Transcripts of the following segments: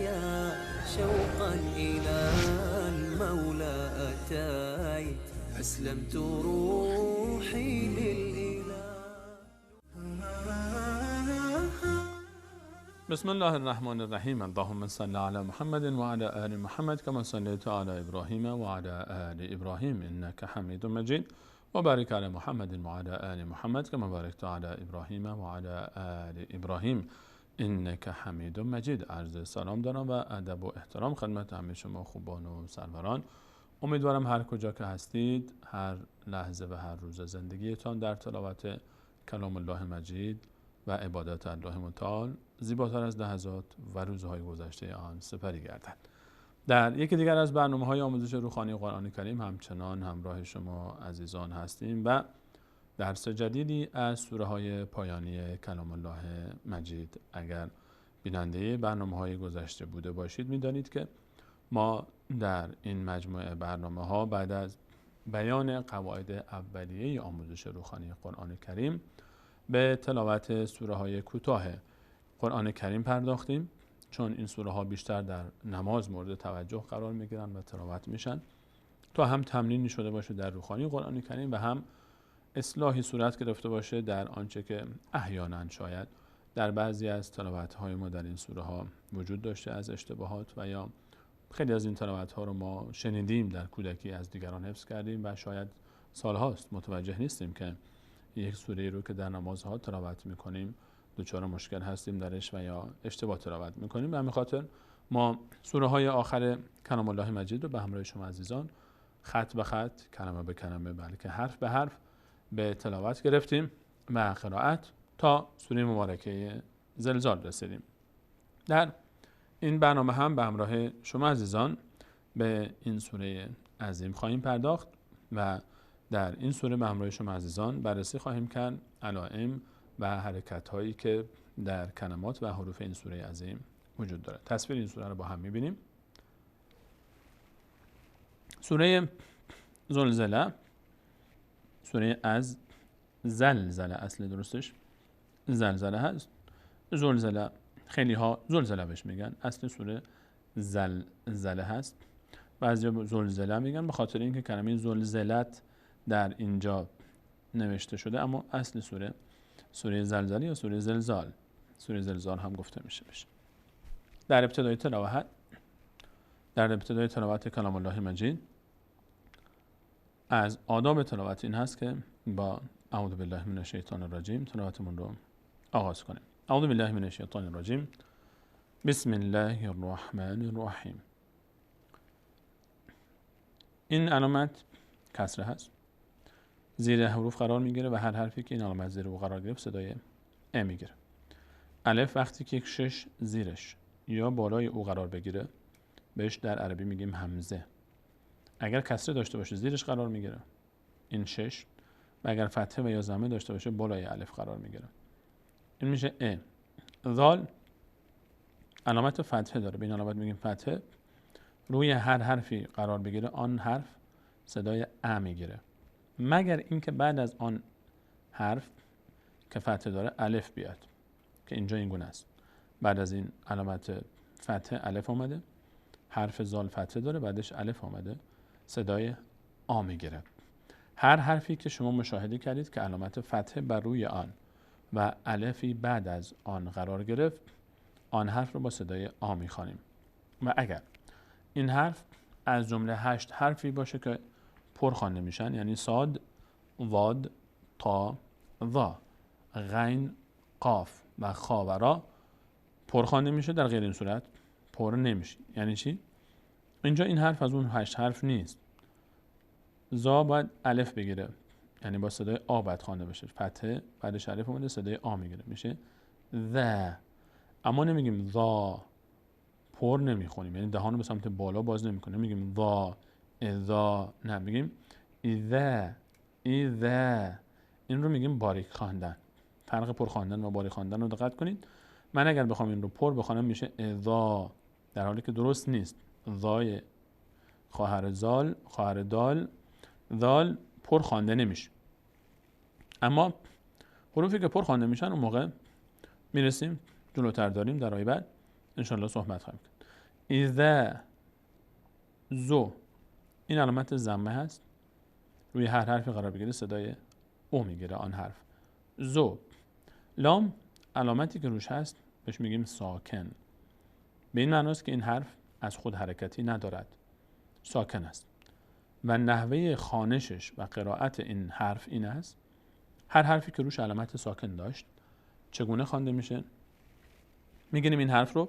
الحياة شوقا إلى المولى أتيت أسلمت روحي للإله. بسم الله الرحمن الرحیم. اللهم صل علی محمد و علی آل محمد کما صلیت علی ابراهیم و علی آل ابراهیم انک حمید مجید و بارک علی محمد و علی آل محمد کما بارکت علی ابراهیم و علی آل ابراهیم انک حمید مجید. عرض سلام دارم و ادب و احترام خدمت همه شما خوبان و سروران. امیدوارم هر کجا که هستید، هر لحظه و هر روز زندگیتان در تلاوت کلام الله مجید و عبادت الله متعال زیباتر از لحظات و روزهای گذشته آن سپری گردد. در یکی دیگر از برنامه‌های آموزش روحانی قرآن کریم همچنان همراه شما عزیزان هستیم و درس جدیدی از سوره‌های پایانی کلام الله مجید. اگر بیننده برنامه‌های گذشته بوده باشید می‌دانید که ما در این مجموعه برنامه‌ها بعد از بیان قواعد اولیه آموزش روحانی قرآن کریم به تلاوت سوره‌های کوتاه قرآن کریم پرداختیم، چون این سوره‌ها بیشتر در نماز مورد توجه قرار می‌گیرند و تلاوت میشن تا هم تمرینی شده باشه در روحانی قرآن کریم و هم اصلاحی صورت گرفته باشه در آنچه که احیانا شاید در بعضی از تلاوت‌های ما در این سوره‌ها وجود داشته از اشتباهات و یا خیلی از این تلاوت‌ها رو ما شنیدیم در کودکی از دیگران حفظ کردیم و شاید سال‌هاست متوجه نیستیم که یک سوره رو که در نمازها تلاوت می‌کنیم دچار مشکل هستیم درش و یا اشتباه تلاوت می‌کنیم. به همین خاطر ما سوره‌های آخر کلام الله مجید رو به همراه شما عزیزان خط به خط، کلمه به کلمه، بلکه حرف به حرف به تلاوت گرفتیم و قرائت تا سوره مبارکه زلزال رسیدیم. در این برنامه هم به همراه شما عزیزان به این سوره عظیم خواهیم پرداخت و در این سوره به همراه شما عزیزان بررسی خواهیم کرد علائم و حرکت هایی که در کلمات و حروف این سوره عظیم وجود دارد. تصویر این سوره رو با هم می‌بینیم. سوره زلزله، سوره از زلزله، اصل درستش زلزله هست. زلزله خیلی ها زلزله بهش میگن، اصل سوره زلزله هست. بعضیا زلزله میگن به خاطر اینکه کلمه زلزلت در اینجا نوشته شده، اما اصل سوره زلزله یا سوره زلزال هم گفته میشه. در ابتدای تلاوت کلام الله مجید از آداب تلاوت این هست که با اعوذ بالله من الشیطان الرجیم تلاوتمون رو آغاز کنیم. اعوذ بالله من الشیطان الرجیم بسم الله الرحمن الرحیم. این علامت کسره هست، زیر حروف قرار میگیره و هر حرفی که این علامت زیر او قرار گرفت صدای ا میگیره. الف وقتی که یک شش زیرش یا بالای او قرار بگیره بهش در عربی میگیم همزه. اگر کسره داشته باشه زیرش قرار میگیره این شش، و اگر فتحه و یا ضمه داشته باشه بالای الف قرار میگیره این میشه ا. ذال علامت فتحه داره، به این علامت میگیم فتحه. روی هر حرفی قرار بگیره آن حرف صدای ا میگیره، مگر اینکه بعد از آن حرف که فتحه داره الف بیاد که اینجا این گونه است. بعد از این علامت فتحه الف اومده، حرف ذال فتحه داره، بعدش الف اومده، صدای آ میگیره. هر حرفی که شما مشاهده کردید که علامت فتحه بر روی آن و الفی بعد از آن قرار گرفت، آن حرف رو با صدای آ میخوانیم. و اگر این حرف از جمله 8 حرفی باشه که پر خوانده میشن، یعنی صاد، واد، تا، ظا، غین، قاف و خا و را پر خوانده میشه، در غیر این صورت پر نمیشه. یعنی چی؟ اینجا این حرف از اون 8 حرف نیست. ظا باید الف بگیره، یعنی با صدای آ باید خوانده بشه. فتحه بعدش الف اومده، صدای آ میگیره، میشه ذ. اما نمیگیم ظا، پر نمیخونیم، یعنی دهانو به سمت بالا باز نمیکنیم. نمیگیم ظا اذا، نه میگیم اذا. این رو میگیم باریک خواندن. فرق پر خواندن و باریک خواندن رو دقت کنید. من اگر بخوام این رو پر بخونم میشه اذا، در حالی که درست نیست. ذای خواهر زال، خواهر دال، ذال پر خوانده نمیشه. اما حروفی که پر خوانده میشن اون موقع میرسیم جلوتر داریم در آیه بعد انشالله صحبت خواهیم کرد. اذا زو، این علامت ضمه هست، روی هر حرفی قرار بگیره صدای او میگیره آن حرف. زو. لام علامتی که روش هست بهش میگیم ساکن. به این معناست که این حرف از خود حرکتی ندارد، ساکن است و نحوه خوانشش و قرائت این حرف این است هر حرفی که روش علامت ساکن داشت چگونه خوانده میشه؟ میگیم این حرف رو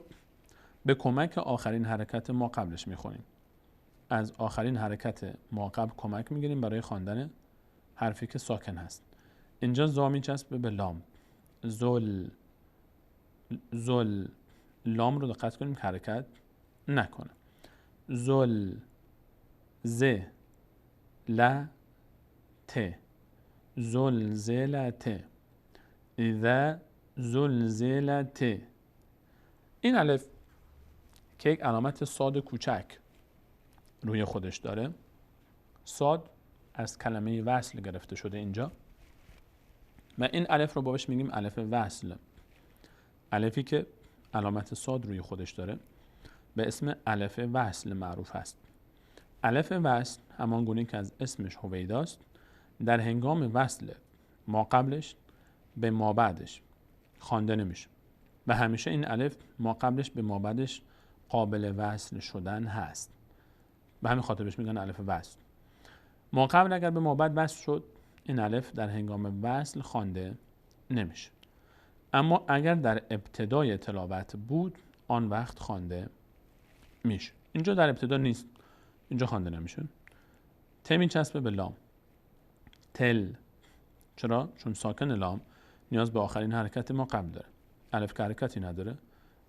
به کمک آخرین حرکت ما قبلش میخونیم. از آخرین حرکت ما قبل کمک میگیریم برای خواندن حرفی که ساکن هست. اینجا زا میچسبه به لام. زل، زل. لام رو دقت کنیم که حرکت نکنه. زل، ز، ل، ت. زلزلت، اذا زلزلت. این الف که یک علامت صاد کوچک روی خودش داره، صاد از کلمه وصل گرفته شده اینجا و این الف رو بابش میگیم الف وصل. الفی که علامت صاد روی خودش داره به اسم الف وصل معروف است. الف وصل همان گونه که از اسمش هویداست، در هنگام وصل ما قبلش به ما بعدش خوانده نمیشه و همیشه این الف ما قبلش به ما بعدش قابل وصل شدن هست. به همین خاطر بهش میگن الف وصل. ما قبل اگر به ما بعد وصل شد این الف در هنگام وصل خوانده نمیشه، اما اگر در ابتدای تلاوت بود آن وقت خوانده میشه. اینجا در ابتدا نیست، اینجا خوانده نمیشه. ت میچسبه به لام. تل. چرا؟ چون ساکن لام نیاز به آخرین حرکت ما قبل داره. الف که حرکتی نداره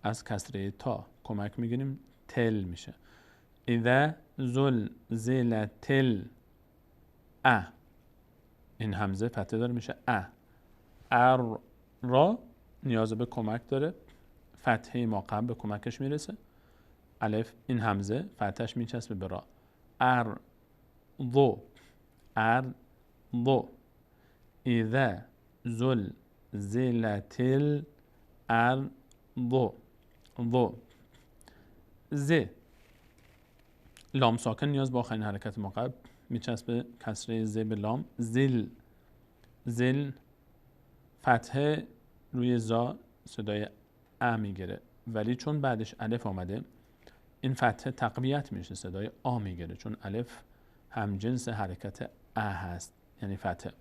از کسره تا کمک میگیریم تل میشه. اذا زلزلت ا. این همزه فتحه داره میشه ا. را نیاز به کمک داره، فتحه ما قبل به کمکش میرسه. الف این همزه فتحش میچسبه به را. ضو. ضو. اذا زلزلت الارض. ضو. ز. لام ساکن نیاز به آخرین حرکت ما قبل میچسبه کسره ز به لام. زل. زل فتحه روی زا صدای ا میگیره، ولی چون بعدش الف آمده این فتحه تقویت میشه، صدای آ میگیره، چون الف هم جنس حرکت ا هست یعنی فتحه.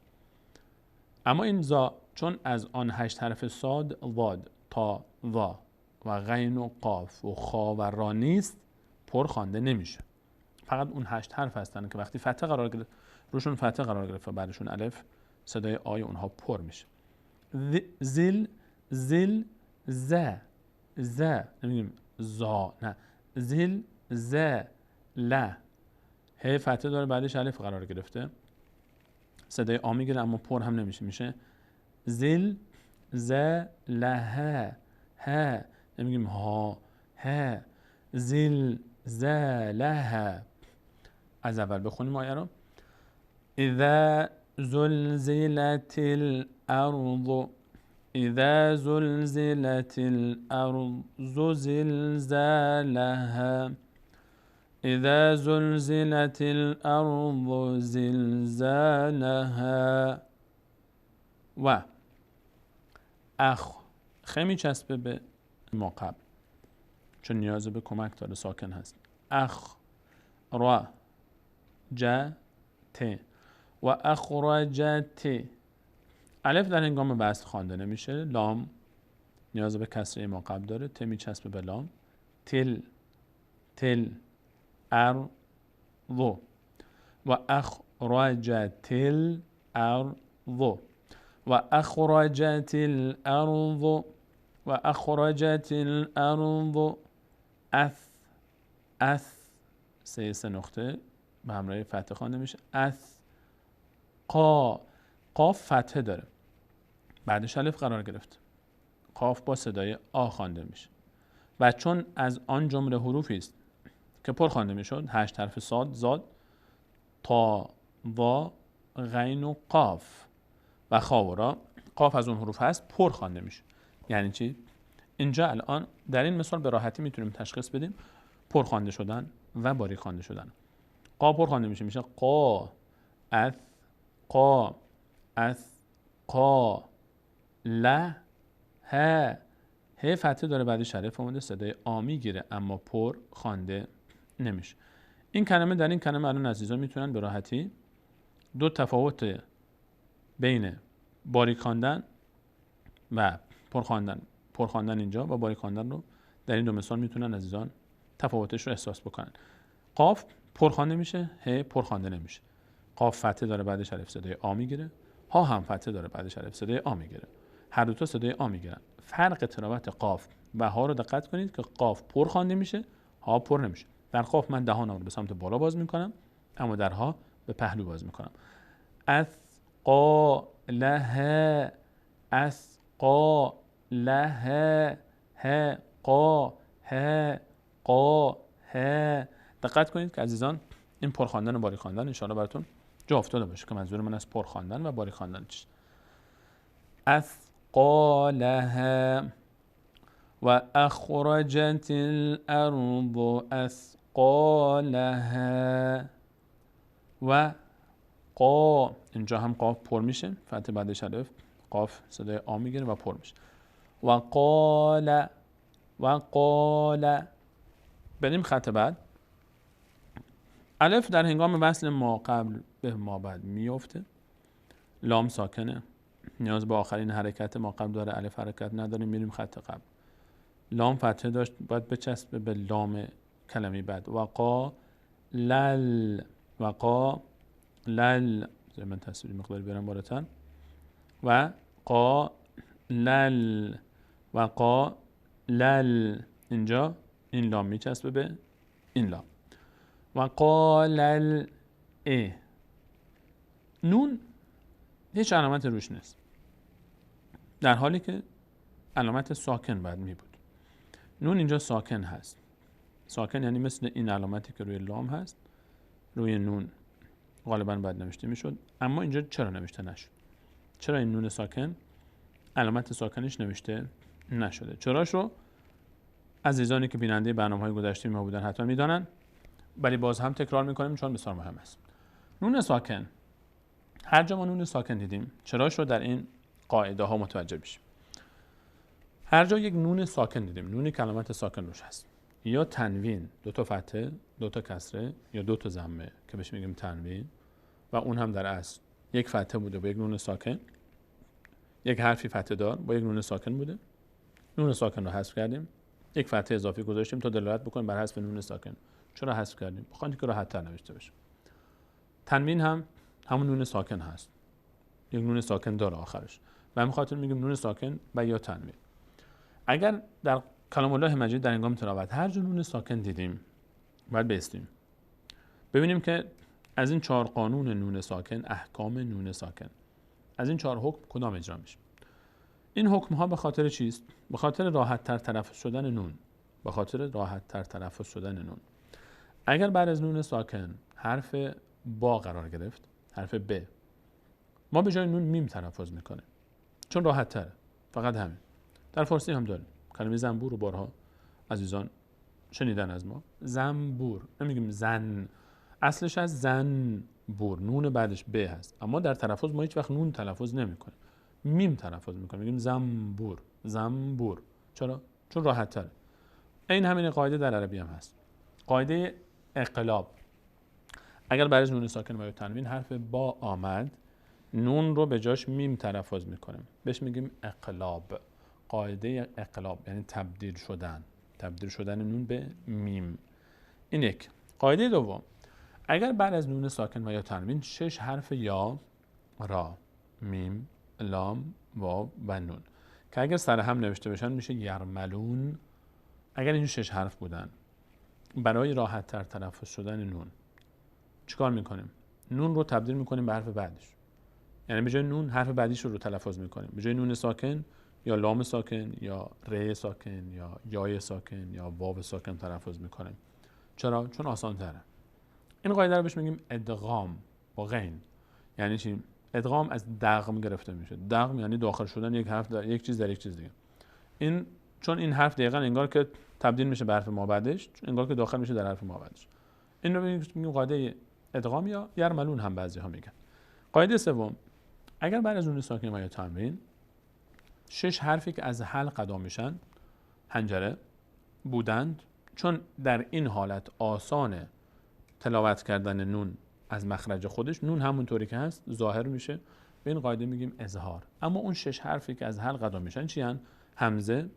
اما این زا چون از آن 8 حرف صاد، ضاد، تا، ظا و غین و قاف و خا و را نیست پر خوانده نمیشه. فقط اون 8 حرف هستن که وقتی فتحه قرار گرفت روشون فتحه قرار گرفت و بعدشون الف، صدای آی اونها پر میشه. زل، زل، ز. ز نمیگیم زا، نه. زل، ز، ل. ه فتحه داره بعدش الف قرار گرفته، صدای آ میگیره اما پر هم نمیشه، میشه زل، ز، له. ه نمیگیم ها، ه. زل، ز، له. از اول بخونیم آیه رو. اذا زلزلت الارض. اذا زلزلت الارض زلزالها. اذا زلزلت الارض زلزالها. و خ میچسبه به ما قبل چون نیاز به کمک داره، ساکن هست. را ج ت و اخرجت. الف در هنگام وصل خوانده نمیشه. لام نیاز به کسره ما قبل داره، ت میچسبه به لام. تل، تل، ارض و اخرجت الارض و اخرجت الارض و اخرجت الارض. اث سه نقطه به همراه فتحه خوانده میشه. قاف فتحه داره بعدش الف قرار گرفت، قاف با صدای آ خوانده میشه و چون از آن جمله حروفی است که پر خوانده میشد، 8 حرف صاد، زاد، تا، وا، غین و قاف و خا و را، قاف از اون حروف هست پر خوانده میشه. یعنی چی؟ اینجا الان در این مثال به راحتی میتونیم تشخیص بدیم پرخوانده شدن و باریک خوانده شدن. قا پرخوانده میشه قا، اث قا، اث قا، له ه. ه فتحه داره بعدش حرف اومده، صدای آ میگیره اما پر خوانده نمیشه. این کلمه در این کلمه الان عزیزان میتونن به راحتی دو تفاوت بین باریک خواندن و پرخواندن اینجا و باریک خواندن رو در این دو مثال میتونن عزیزان تفاوتش رو احساس بکنن. قاف پرخوانده میشه، ه پرخوانده نمیشه. قاف فتحه داره بعدش حرف صدای آ میگیره، ها هم فتحه داره بعدش حرف صدای آ میگیره. هر دو تا صدای آ میگیرن. فرق تلاوت قاف و ها رو دقت کنید که قاف پر خوانده میشه، ها پر نمیشه. در قاف من دهانم رو به سمت بالا باز میکنم، اما در ها به پهلو باز میکنم. اثقا له، اثقا له، ه قا، ه قا، ه. دقت کنید که عزیزان این پرخواندن و باریک خواندن ان شاءالله براتون جا افتاده باشه که منظور من از پرخواندن و باریک خواندن چیه. اثقالها و اخرجت الارض اثقالها و قا. اینجا هم قاف پر میشه، فتح بعدش الف، قاف صدای آ میگیره و پر میشه. و قال، و قال. بریم خط بعد. الف در هنگام وصل ما قبل به ما بعد میفته. لام ساکنه، نیاز به آخرین حرکت ما قبل داره، الف حرکت نداره. میریم خط قبل. لام فتحه داشت، باید بچسبه به لام کلمه بعد. وقا لل، وقا لل. من تصویری مقداری برم بالاتر. و قا لل، وقا لل. اینجا این لام میچسبه به این لام. وقال ال ای. نون هیچ علامت روش نیست، در حالی که علامت ساکن باید می بود. نون اینجا ساکن هست. ساکن یعنی مثل این علامتی که روی لام هست روی نون غالبا باید نوشته میشد، اما اینجا چرا نوشته نشد؟ چرا این نون ساکن علامت ساکنش نوشته نشده؟ چراش رو عزیزانی که بیننده برنامه‌های گذشته ما بودن حتما میدانن، ولی باز هم تکرار میکنیم چون بسیار مهم است. نون ساکن، هر جا ما نون ساکن دیدیم چراش رو در این قاعده ها متوجه بشیم. هر جا یک نون ساکن دیدیم، نونی که علامت ساکن روش هست، یا تنوین، دو تا فتحه، دو تا کسره یا دو تا ضمه که بهش میگیم تنوین، و اون هم در اصل یک فتحه بوده با یک نون ساکن، یک حرفی فتحه دار با یک نون ساکن بوده. نون ساکن رو حذف کردیم، یک فتحه اضافی گذاشتیم تا دلالت بکنیم بر حذف نون ساکن. چرا حذف کردیم؟ بخواید که راحت تر نوشته بشه. تنوین هم همون نون ساکن هست، یک نون ساکن داره آخرش، و همین خاطر میگیم نون ساکن و یا تنوین. اگر در کلام الله مجید در هنگام تلاوت هر جا نون ساکن دیدیم باید بایستیم ببینیم که از این 4 قانون نون ساکن، احکام نون ساکن، از این 4 حکم کدام اجرا میشه. این حکم ها به خاطر چیست؟ به خاطر راحت تر تلفظ شدن نون. به خاطر راحت تر تلفظ شدن نون. اگر بعد از نون ساکن حرف با قرار گرفت، حرف ب، ما به جای نون میم تلفظ میکنه چون راحت تره. فقط همین. در فارسی هم داریم کلمه زنبور رو بارها عزیزان شنیدن از ما. زنبور، نمیگیم زن، اصلش از زن بور، نون بعدش ب هست، اما در تلفظ ما هیچ وقت نون تلفظ نمیکنیم، میم تلفظ میکنیم، میگیم زنبور، زنبور. چرا؟ چون راحت تره. این همین قاعده در عربی هم هست، قاعده اقلاب. اگر بعد از نون ساکن و یا تنوین حرف با آمد، نون رو به جاش میم تلفظ میکنیم، بهش میگیم اقلاب. قاعده اقلاب یعنی تبدیل شدن، تبدیل شدن نون به میم. این یک. قاعده دوم، اگر بعد از نون ساکن و یا تنوین 6 حرف یا، را، میم، لام، واو و نون که اگر سر هم نوشته بشن میشه یرملون. اگر این 6 حرف بودن، برای راحت تر تلفظ شدن نون چیکار میکنیم؟ نون رو تبدیل میکنیم به حرف بعدش، یعنی به جای نون حرف بعدیش رو تلفظ میکنیم. به جای نون ساکن یا لام ساکن یا ر ساکن یا یای ساکن یا واو ساکن تلفظ میکنیم. چرا؟ چون آسان تره. این قاعده رو بهش میگیم ادغام با غین. یعنی چی؟ ادغام از دغم گرفته میشه. دغم یعنی داخل شدن یک حرف در یک چیز در یک چیز دیگه. این چون این حرف دقیقاً انگار که تبدیل میشه به حرف ما بعدش، انگار که داخل میشه در حرف ما بعدش. این رو میگیم قاعده ادغام یا یرملون هم بعضی ها میگن. قاعده سوم، اگر بعد از نون ساکن و یا تنوین 6 حرفی که از حلق ادا میشن حنجره بودند، چون در این حالت آسانه تلاوت کردن نون از مخرج خودش، نون همونطوری که هست ظاهر میشه، به این قاعده میگیم اظهار. اما اون 6 حرفی که از حلق ادا میشن چی هن؟ همزه،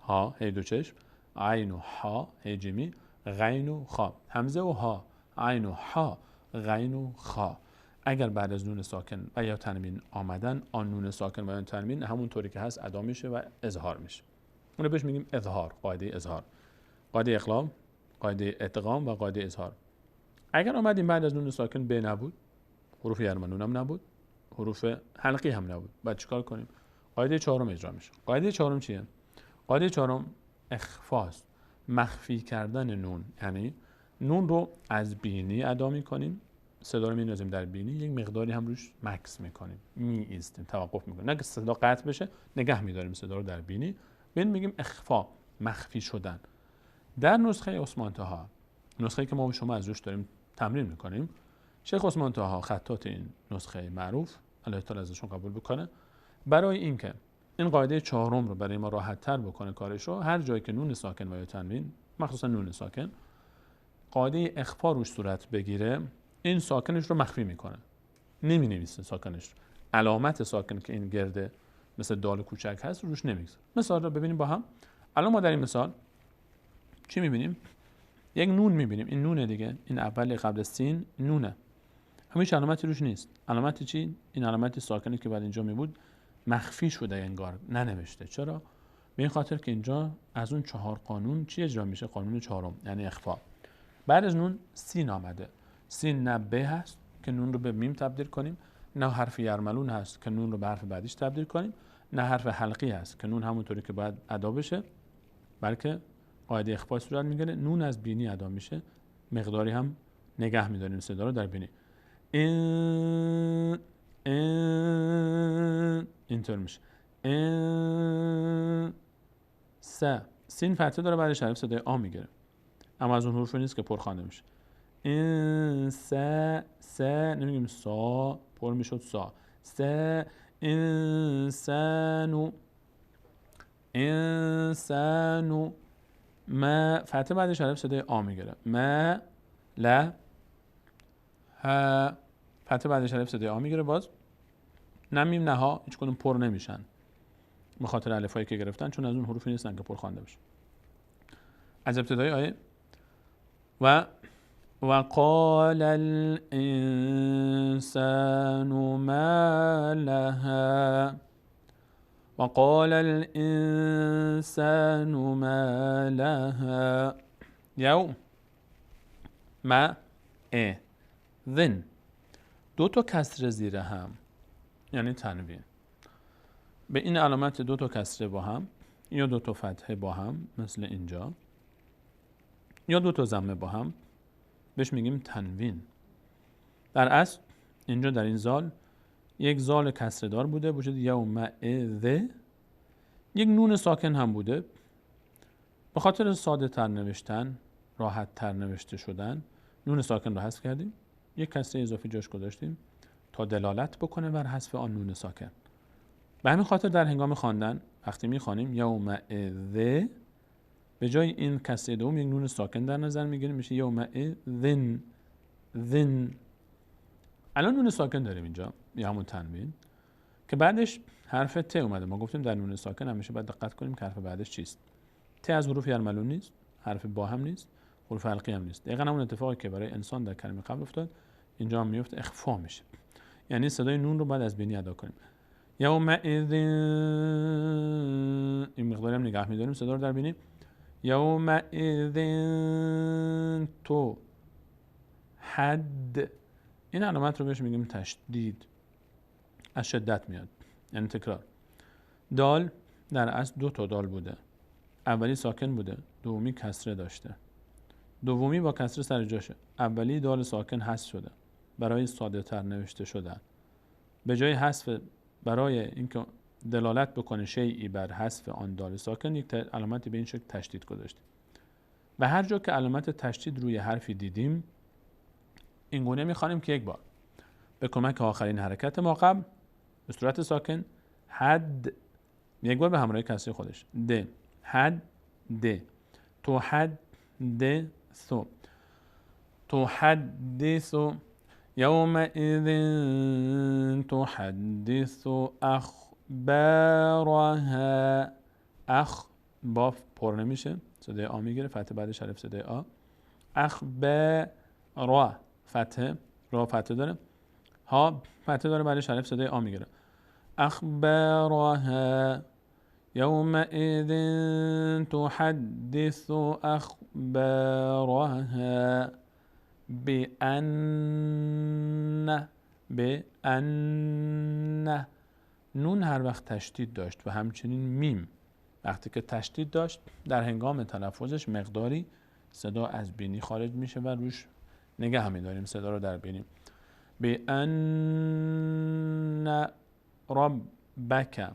ها هی دو چشم، عین و ها هی جیمی، غین و خا. همزه و ها، عین و ها، غین و خا اگر بعد از نون ساکن و یا تنوین آمدن، آن نون ساکن و یا تنوین همونطوری که هست ادا میشه و اظهار میشه. اون رو بهش میگیم اظهار، قاعده اظهار، قاعده اقلام، قاعده ادغام و قاعده اظهار. اگر آمدیم بعد از نون ساکن ب نبود، حروف یرملون هم نبود، حروف حلقی هم نبود، بعد چیکار کنیم؟ قاعده چهارم اجرا میشه. قاعده چهارم چیه؟ قاعده چهارم اخفاست، مخفی کردن نون. یعنی نون رو از بینی ادا میکنیم، صدا رو میندازیم در بینی، یک مقداری هم روش مکس میکنیم، میایستیم، توقف میکنیم، نه که صدا قطع بشه، نگه میداریم صدا رو در بینی. به این میگیم اخفا، مخفی شدن. در نسخه عثمان طاها، نسخه‌ای که ما و شما از روش داریم تمرین میکنیم، شیخ عثمان طاها خطات این نسخه معروف الله تعالی ازشون قبول بکنه، برای اینکه این قاعده چهارم رو برای ما راحت تر بکنه کارش رو، هر جایی که نون ساکن و یا تنوین، مخصوصا نون ساکن، قاعده اخفا روش صورت بگیره، این ساکنش رو مخفی میکنه، نمی نویسه ساکنش، علامت ساکن که این گرده مثل دال کوچک هست روش نمیگذاره. مثال رو ببینیم با هم. الان ما در این مثال چی میبینیم؟ یک نون میبینیم، این نونه دیگه، این اول قبل سین نونه، هیچ علامتی روش نیست. علامتی چی؟ این علامتی ساکنی که بعد اینجا میبود مخفی شده، انگار ننوشته. چرا؟ به این خاطر که اینجا از اون 4 قانون چی اجرا میشه؟ قانون چهارم، یعنی اخفا. بعد از نون سین آمده، سین نه به هست که نون رو به میم تبدیل کنیم، نه حرف یرملون هست که نون رو به حرف بعدیش تبدیل کنیم، نه حرف حلقی هست که نون همونطوری که باید ادا بشه، بلکه قاعده اخفا صورت میگیره، نون از بینی ادا میشه، مقداری هم نگه میداریم صدا رو در بینی. اینطور میشه. س، سین فتحه داره، بعدش حرف صدای آ میگیره، اما از اون حروف نیست که پر خوانده میشه. س نمیگیم سا، پر میشد سا. س انسانو ما فتحه بعدش حرف صدای آ میگیره. ما لا ها فتحه بعدش حرف صدای آ میگیره، باز نمیم نها هیچ کدوم پر نمیشن به خاطر الفایی که گرفتن، چون از اون حروفی نیستن که پر خوانده بشه. از ابتدای آیه وقال الانسان ما لها، وقال الانسان ما لها یوم ما ذن، دو تا کسره زیر هم یعنی تنوین. به این علامت دو تا کسره با هم یا دو تا فتحه با هم مثل اینجا یا دو تا ضمه با هم بهش میگیم تنوین. در اصل اینجا در این زال یک زال کسره دار بوده، وجود یومئذ، یک نون ساکن هم بوده. به خاطر ساده تر نوشتن، راحت تر نوشته شدن، نون ساکن رو حذف کردیم، یک کسره اضافی جاش گذاشتیم تا دلالت بکنه بر حذف آن نون ساکن. به همین خاطر در هنگام خواندن وقتی میخوانیم یومئذ، به جای این کسره دوم یک نون ساکن در نظر میگیریم، میشه یومئذن ذن. الان نون ساکن داریم اینجا یا همون تنوین که بعدش حرف ت اومده. ما گفتیم در نون ساکن همیشه باید دقت کنیم که حرف بعدش چیست. ت از حروف یرملون نیست، حرف با هم نیست، حروف حلقی هم نیست. دقیقاً همون اتفاقی که برای انسان در کلمه قبل افتاد اینجا هم میفته، اخفا میشه. یعنی صدای نون رو باید از بینی ادا کنیم. یومئذ، این مقداری هم نگه می‌داریم صدا رو در بینی. یومئذ تو حد، این علامت رو بهش میگیم تشدید، از شدت میاد یعنی تکرار. دال در اصل دو تا دال بوده، اولی ساکن بوده، دومی کسره داشته، دومی با کسره سر جاشه. اولی دال ساکن حذف شده برای ساده تر نوشته شدن، به جای حذف برای اینکه دلالت بکنه شیئی بر حذف آن دال ساکن، یک علامتی به این شکل تشدید گذاشته. و هر جا که علامت تشدید روی حرفی دیدیم این گونه میخوانیم که یک بار به کمک آخرین حرکت ما قبل به صورت ساکن حد، یک بار به همراه کسری خودش د، حد د، تو حد د ثو، تو حدث یومئذ تحدث اخبارها. با پر نمیشه، صدای آ میگیره، فتحه بعدش الف صدای آ. اخبار فتحه، را فتحه داره، ها فتحه داره، بعدش الف صدای آ میگیره. اخبارها یومئذ تحدث اخبارها بأن. نون هر وقت تشدید داشت و همچنین میم وقتی که تشدید داشت در هنگام تلفظش مقداری صدا از بینی خارج میشه و روش نگه همی داریم صدا رو در بینیم. بأن ربک،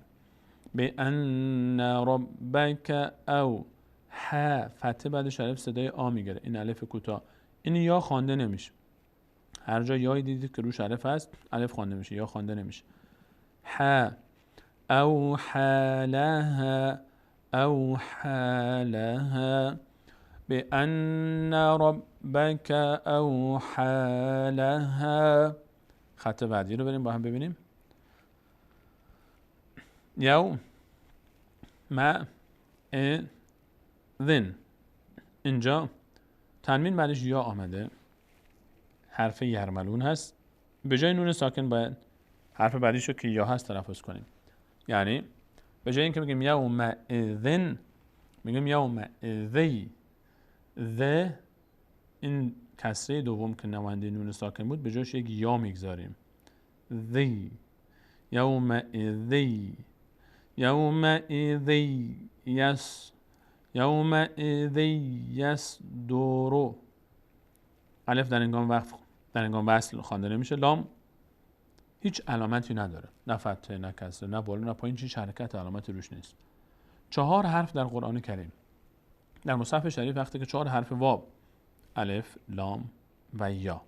بأن ربک او ح فتحه بعدش الف صدای آ میگیره، این الف کوتاه، این یا خوانده نمیشه. هر جا یایی دیدید که روش الف هست الف خوانده میشه، یا خوانده نمیشه. ح او حالها او حالها بأن ربک او حالها. خط بعدی رو بریم با هم ببینیم. یو ما ذن، اینجا تنوین بعدش یا آمده، حرف یرملون هست، به جای نون ساکن باید حرف بعدیشو که یا هست تلفظ کنیم. یعنی به جای اینکه بگیم یومئذ میگیم یومئذی، ذ این کسره دوم که نماینده نون ساکن بود به جاش یک یا میگذاریم. ذی یومئذی، یومئذی یس، یومئذی یصدر. الف در هنگام وقف، در هنگام وصل خوانده نمیشه. لام هیچ علامتی نداره، نه فتحه نه کسره نه بالا نه پایین، هیچ حرکت علامتی روش نیست. 4 حرف در قرآن کریم در مصحف شریف وقتی که 4 حرف واو، الف، لام و یا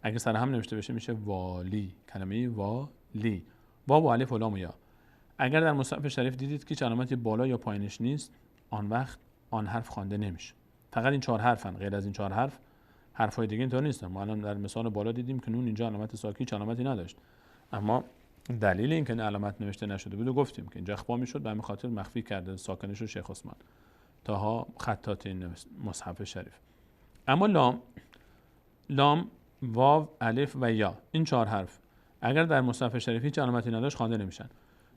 اگه سر هم نوشته بشه میشه والی، کلمه والی، واو و الف و لام و یا. اگر در مصحف شریف دیدید که علامتی بالا یا پایینش نیست آن وقت آن حرف خوانده نمیشه. فقط این 4 حرفن، غیر از این 4 حرف حرفای دیگه اینطور نیستن. ما الان در مثال بالا دیدیم که نون اینجا علامت ساکی علامتی نداشت، اما دلیل این که علامت نوشته نشده بود و گفتیم که اینجا اخفا میشد، به همین خاطر مخفی کرده ساکنش رو شیخ عثمان تاها خطات این مصحف شریف. اما لام، واو، الف و یا، این 4 حرف اگر در مصحف شریف هیچ علامتی نداشت خوانده نمیشن.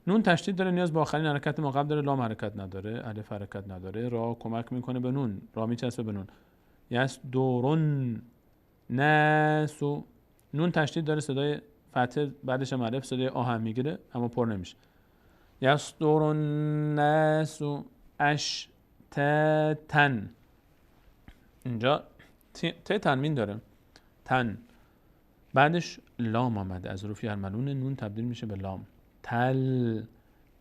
نون تشدید داره، نیاز به آخرین حرکت ما قبل داره، لام حرکت نداره، الف حرکت نداره، را کمک میکنه به نون، را میچسبه به نون. یصدرن ناسو، نون تشدید داره، صدای فتحه بعدش هم الف صدای آ هم میگیره اما پر نمیشه. یصدرن ناسو اشتاتن، اینجا ت تنوین داره، تن بعدش لام آمده، از حروف یرملون نون تبدیل میشه به لام. تل،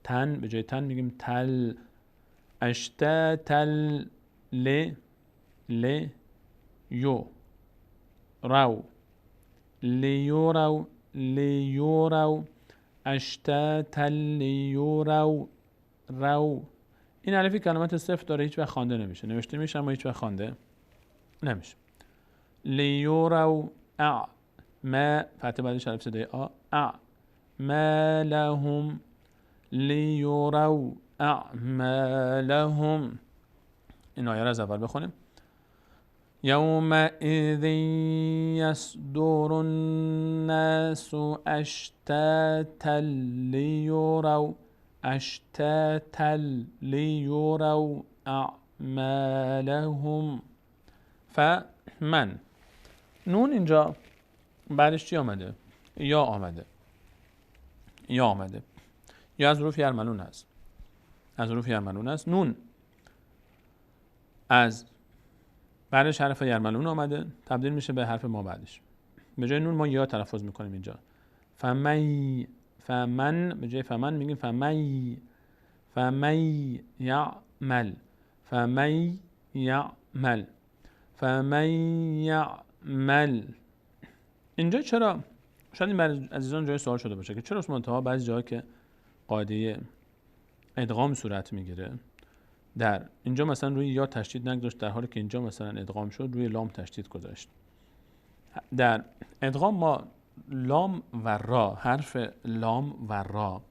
تن به جای تن میگیم تل. اشتاتل ل یو رو لیورو لیورو اشتاتل لیورو رو. این الفی کلمات صفر داره، هیچ وقت خوانده نمیشه، نوشته میشه اما هیچ وقت خوانده نمیشه. لیورو ا ما فتحه بعدش الف صدای آ ما لهم لیورو اعمالهم. این آیه را از اول بخونیم. یومئذ یصدر الناس اشتاتا لیروا اعمالهم. فمن، نون اینجا بعدش چی آمده؟ یا آمده، یا آمده، یا از حروف یرملون هست، از حروف یرملون هست. نون از بعدش حرف یرملون آمده تبدیل میشه به حرف ما بعدش. به جای نون ما یا تلفظ میکنیم اینجا. فمی، فمن به جای فمن میگیم فمی، فمی یعمل، فمی یعمل. یعمل فمن یعمل. اینجا چرا شاید این برای عزیزان جای سوال شده باشه که چرا منتها بعضی جاها که قاعده ادغام صورت میگیره در اینجا مثلا روی یا تشدید نگذاشت، در حالی که اینجا مثلا ادغام شد روی لام تشدید گذاشت. در ادغام ما لام و را، حرف لام و را،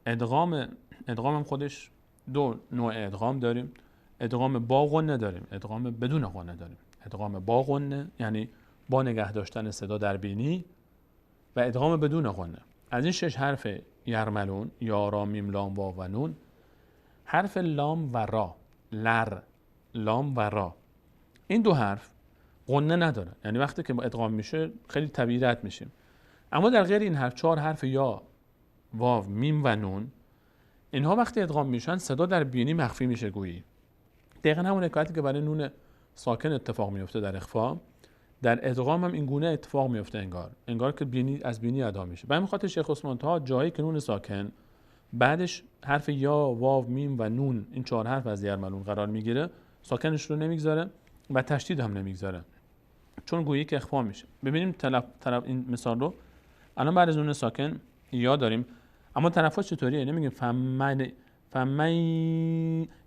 ادغام هم خودش دو نوع ادغام داریم. ادغام با غنه داریم، ادغام بدون غنه داریم. ادغام با غنه یعنی با نگه داشتن صدا در بینی، و ادغام بدون غنه. از این 6 حرف یرملون، یا، را، میم، لام، واو و نون، حرف لام و را، لر، لام و را، این دو حرف غنه نداره، یعنی وقتی که ادغام میشه خیلی طبیعی رد میشیم. اما در غیر این حرف 4 حرف یا، واو، میم و نون، اینها وقتی ادغام میشن صدا در بینی مخفی میشه گویی. دقیقاً همون حکایتی که برای نون ساکن اتفاق میفته در اخفا، در ادغام هم این گونه اتفاق میفته، انگار که بینی از بینی ادا میشه. به همین خاطر شیخ عثمان طه جایی که نون ساکن بعدش حرف یا، واو، میم و نون، این 4 حرف از یرملون قرار میگیره، ساکنش رو نمیگذاره و تشدید هم نمیگذاره، چون گویی که اخفا میشه. ببینیم این مثال رو. الان بعد از نون ساکن یا داریم، اما تلفظ چطوریه؟ نمیگیم فمن،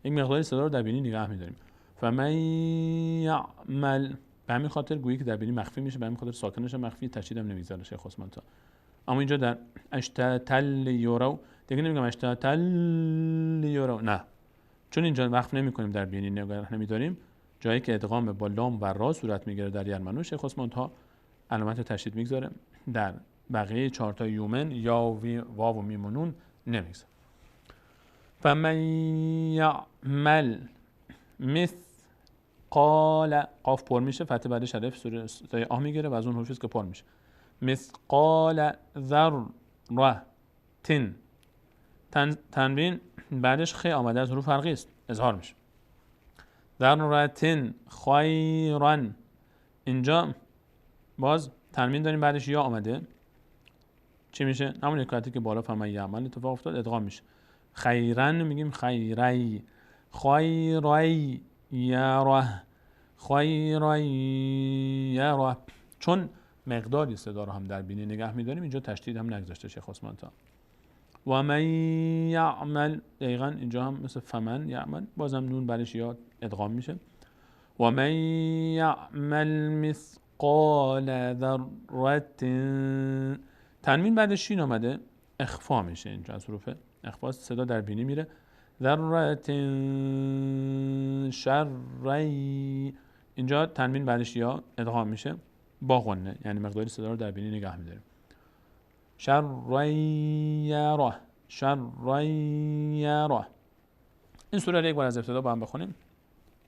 یک مقداری صدا رو در بینی نگه میداریم. فمن یعمل، به همین خاطر گویی که در بینی مخفی میشه، به همین خاطر ساکنش هم مخفی، تشدید هم نمیگذاره شیخ عثمان طه. اما اینجا در اشتتل یورو دیگه نمیگم اشتتل یورو، نه، چون اینجا وقف نمیکنیم، در بینی نگه نمیداریم. جایی که ادغام با لام و را صورت میگیره در یرملون، شیخ عثمان طه علامت تشدید میگذاره. در بقیه 4 تا یومن یا، واو و میم و نون نمیگذاره. فمن یعمل مثقال، قاف پر میشه، فتح بعدش الف صدای آ میگیره و از اون حروفی که پر میشه. مثقال ذره، تنوین بعدش خ آمده از حروف فرقی است، اظهار میشه. ذره خیرا، اینجا باز تنوین داریم بعدش یا آمده، چی میشه؟ همون حکایتی که بالا فمن یعمل اتفاق افتاد، ادغام میشه. خیرن میگیم خیری، خیری یره، خیری یره، چون مقداری صدا رو هم در بینی نگه میداریم، اینجا تشدید هم نگذاشته شیخ عثمان طه. و من یعمل، دقیقاً اینجا هم مثل فمن یعمل بازم نون برش یا ادغام میشه. و من یعمل مثقال ذره، تنوین بعد شین آمده، اخفا میشه، اینجا از حروف اخفا صدا در بینی میره. ذره شری، اینجا تنوین بعدش یا ادغام میشه با غنه، یعنی مقداری صدا رو در بینی نگه میداریم. شریره، شریره. این سوره رو یک بار از ابتدا با هم بخونیم.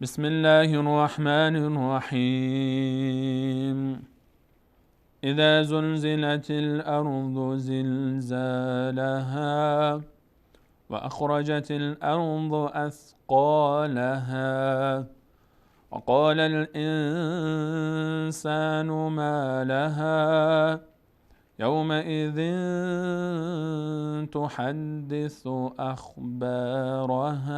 بسم الله الرحمن الرحیم. اذا زلزلت الارض زلزالها واخرجت الارض اثقالها وقال الانسان ما لها يومئذ تحدث أخبارها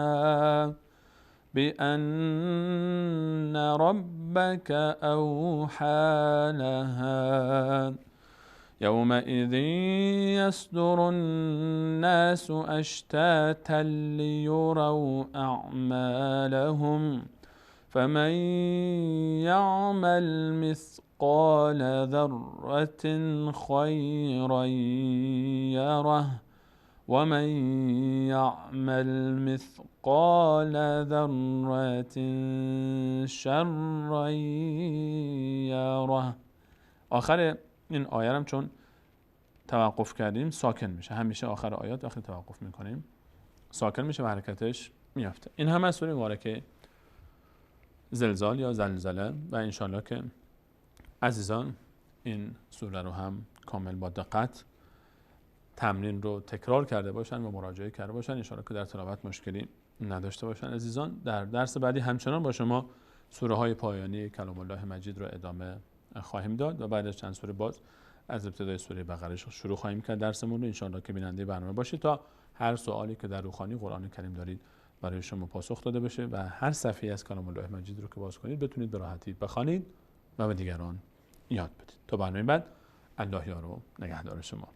بأن ربك أوحى لها يومئذ يصدر الناس أشتاتا ليروا أعمالهم فمن يعمل مثقال ذرة خيرا يره ومن يعمل مثقال ذرة شرا يره. آخر این آیه هم چون توقف کردیم ساکن میشه، همیشه آخر آیات وقتی توقف میکنیم ساکن میشه و حرکتش میافته. این هم از سوره مبارکه زلزال یا زلزله و انشالله که عزیزان این سوره رو هم کامل با دقت تمرین رو تکرار کرده باشن و مراجعه کرده باشن، انشالله که در تلاوت مشکلی نداشته باشن. عزیزان در درس بعدی همچنان با شما سوره های پایانی کلام الله مجید رو ادامه خواهیم داد و بعد از چند سوره باز از ابتدای سوره بقره شروع خواهیم کرد درسمون رو. انشالله که بیننده برنامه باشید تا هر سوالی که در روخانی قرآن کریم دارید برای شما پاسخ داده بشه و هر صفحه از کلام الله مجید رو که باز کنید بتونید به راحتی بخوانید و به دیگران یاد بدید. تا برنامه بعد، الله یار و نگهدار شما.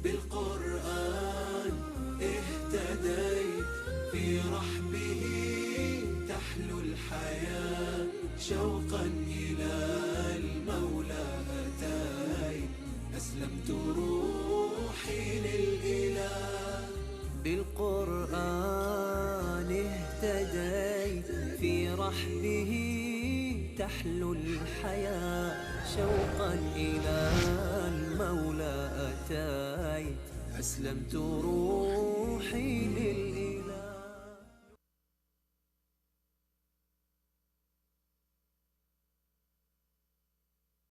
بالقرآن اهتديت في رحبه تحلو الحياة شوقا إلى المولى أتيت أسلمت روحي للإله. بالقرآن اهتديت في رحبه تحلو الحياة شوقا إلى المولى أتيت أسلمت روحي للإله.